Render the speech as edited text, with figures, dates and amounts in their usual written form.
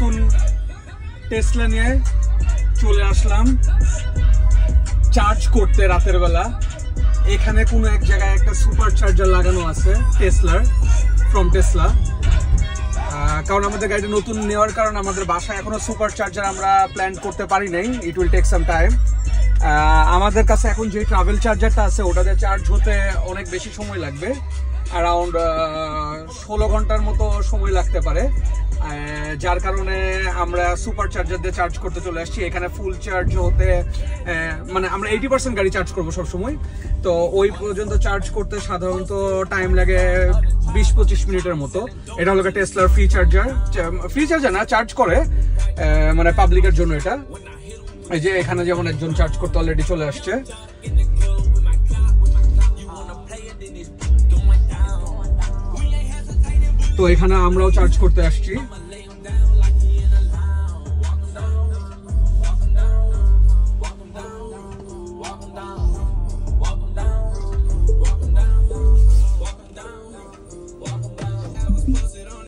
নতুন টেসলা নিয়ে চলে আসলাম চার্জ করতে রাতের বেলা। এখানে কোনো এক জায়গায় একটা সুপার চার্জার লাগানো আছে ফ্রম টেসলা। কারণ আমাদের গাড়িটা নতুন নেওয়ার কারণে আমাদের বাসায় এখনো সুপার চার্জার আমরা প্ল্যান করতে পারি নাই। It will take some time. আমাদের কাছে এখন যে ট্রাভেল চার্জারটা আছে ওটাতে চার্জ হতে অনেক বেশি সময় লাগবে, অ্যারাউন্ড 16 ঘন্টার মতো সময় লাগতে পারে, যার কারণে আমরা সুপার চার্জার দিয়ে চার্জ করতে চলে আসছি। এখানে ফুল চার্জ হতে মানে আমরা 80% গাড়ি চার্জ করবো সবসময়, তো ওই পর্যন্ত চার্জ করতে সাধারণত টাইম লাগে 20-25 মিনিটের মতো। এটা হলো টেসলার ফ্রি চার্জার না, চার্জ করে মানে পাবলিকের জন্য এটা। এই যে এখানে যেমন একজন চার্জ করতে অলরেডি চলে আসছে। তো এখানে আমরাও চার্জ করতে আসছি।